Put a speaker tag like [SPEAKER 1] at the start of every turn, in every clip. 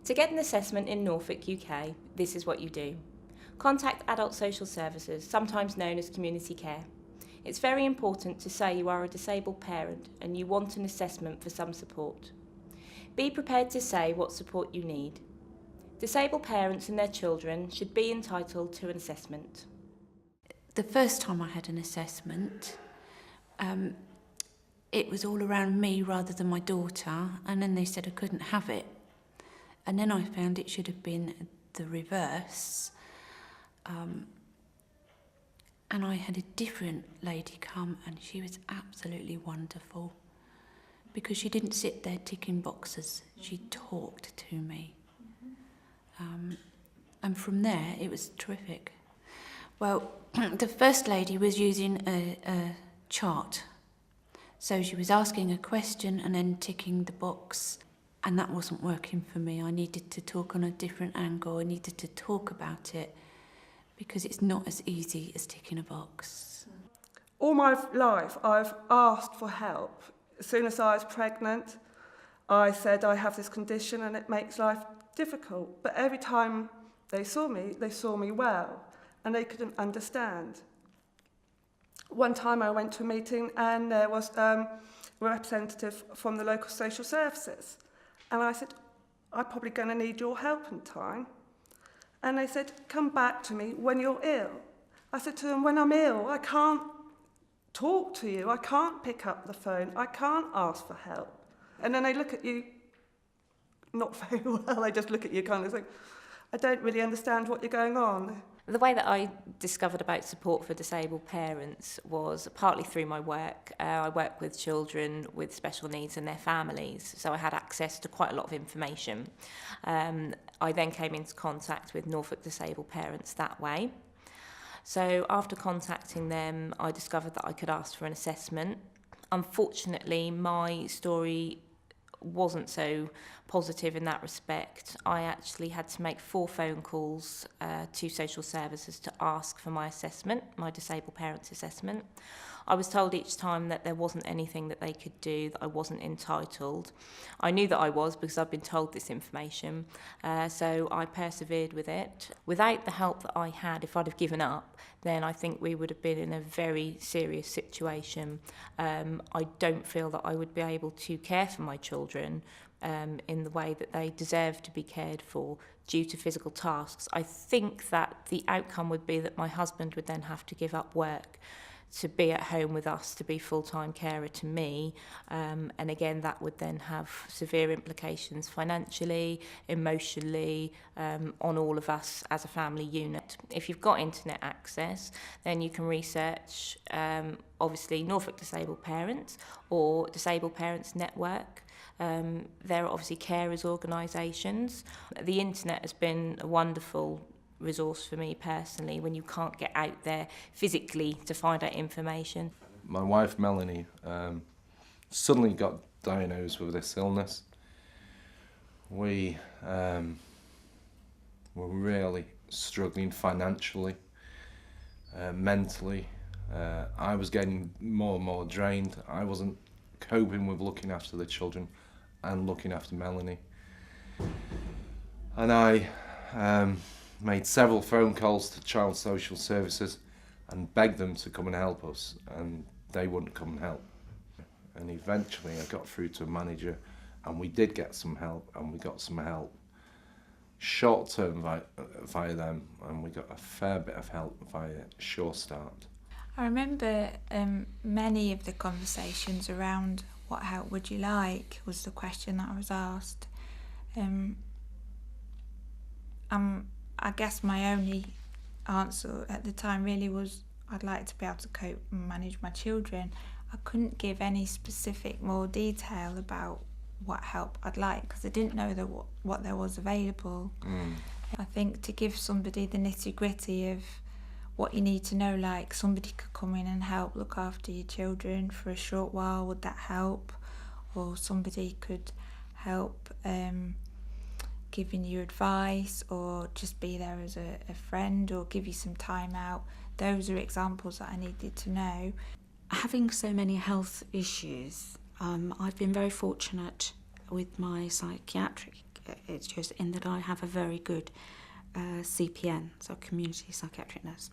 [SPEAKER 1] To get an assessment in Norfolk, UK, this is what you do. Contact Adult Social Services, sometimes known as community care. It's very important to say you are a disabled parent and you want an assessment for some support. Be prepared to say what support you need. Disabled parents and their children should be entitled to an assessment.
[SPEAKER 2] The first time I had an assessment, it was all around me rather than my daughter, and then they said I couldn't have it. And then I found it should have been the reverse. And I had a different lady come, and she was absolutely wonderful because she didn't sit there ticking boxes. She talked to me. And from there, it was terrific. Well, the first lady was using a chart. So she was asking a question and then ticking the box. And that wasn't working for me. I needed to talk on a different angle. I needed to talk about it because it's not as easy as ticking a box.
[SPEAKER 3] All my life, I've asked for help. As soon as I was pregnant, I said I have this condition and it makes life difficult. But every time they saw me well, and they couldn't understand. One time I went to a meeting and there was a representative from the local social services. And I said, I'm probably going to need your help in time. And they said, come back to me when you're ill. I said to them, when I'm ill, I can't talk to you. I can't pick up the phone. I can't ask for help. And then they look at you, not very well. They just look at you kind of like, I don't really understand what you're going on.
[SPEAKER 1] The way that I discovered about support for disabled parents was partly through my work. I work with children with special needs and their families, so I had access to quite a lot of information. I then came into contact with Norfolk disabled parents that way. So after contacting them, I discovered that I could ask for an assessment. Unfortunately, my story wasn't so positive in that respect. I actually had to make 4 phone calls to social services to ask for my assessment, my disabled parents assessment. I was told each time that there wasn't anything that they could do, that I wasn't entitled. I knew that I was because I'd been told this information, so I persevered with it. Without the help that I had, if I'd have given up, then I think we would have been in a very serious situation. I don't feel that I would be able to care for my children in the way that they deserve to be cared for due to physical tasks. I think that the outcome would be that my husband would then have to give up work to be at home with us, to be full-time carer to me, and again that would then have severe implications financially, emotionally, on all of us as a family unit. If you've got internet access, then you can research obviously Norfolk Disabled Parents or Disabled Parents Network. There are obviously carers organisations. The internet has been a wonderful resource for me personally when you can't get out there physically to find out information.
[SPEAKER 4] My wife Melanie suddenly got diagnosed with this illness. We were really struggling financially, mentally. I was getting more and more drained. I wasn't coping with looking after the children and looking after Melanie. And I made several phone calls to Child Social Services and begged them to come and help us, and they wouldn't come and help. And eventually I got through to a manager, and we did get some help, and we got some help short term via them, and we got a fair bit of help via Sure Start.
[SPEAKER 5] I remember many of the conversations around what help would you like was the question that I was asked. I guess my only answer at the time really was I'd like to be able to cope and manage my children. I couldn't give any specific more detail about what help I'd like because I didn't know what there was available. I think to give somebody the nitty-gritty of what you need to know, like somebody could come in and help look after your children for a short while, would that help? Or somebody could help giving you advice or just be there as a friend or give you some time out. Those are examples that I needed to know.
[SPEAKER 2] Having so many health issues, I've been very fortunate with my psychiatric it's just in that I have a very good CPN, so community psychiatric nurse.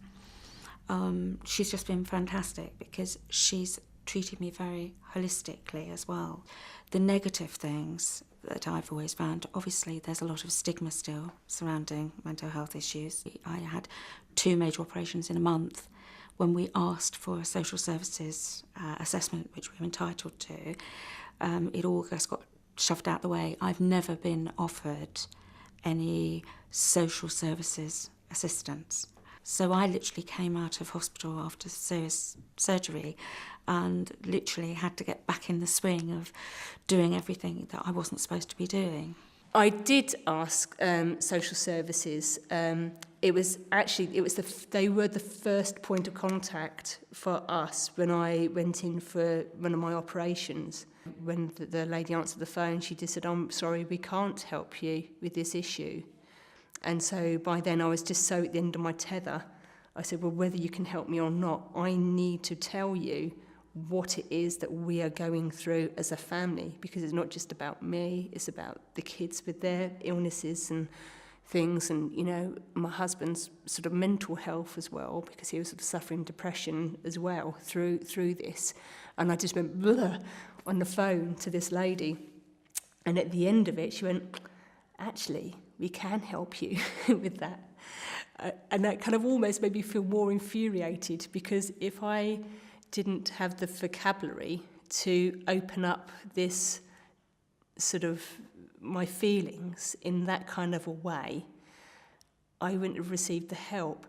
[SPEAKER 2] She's just been fantastic because she's treated me very holistically as well. The negative things that I've always found, obviously there's a lot of stigma still surrounding mental health issues. I had 2 major operations in a month. When we asked for a social services assessment, which we were entitled to, it all just got shoved out the way. I've never been offered any social services assistance. So I literally came out of hospital after serious surgery and literally had to get back in the swing of doing everything that I wasn't supposed to be doing.
[SPEAKER 6] I did ask social services. They were the first point of contact for us when I went in for one of my operations. When the lady answered the phone, she just said, "I'm sorry, we can't help you with this issue." And so by then I was just so at the end of my tether. I said, well, whether you can help me or not, I need to tell you what it is that we are going through as a family, because it's not just about me, it's about the kids with their illnesses and things, and, you know, my husband's sort of mental health as well, because he was sort of suffering depression as well through this. And I just went bleh on the phone to this lady. And at the end of it, she went, actually, we can help you with that. And that kind of almost made me feel more infuriated, because if I didn't have the vocabulary to open up this sort of my feelings in that kind of a way, I wouldn't have received the help.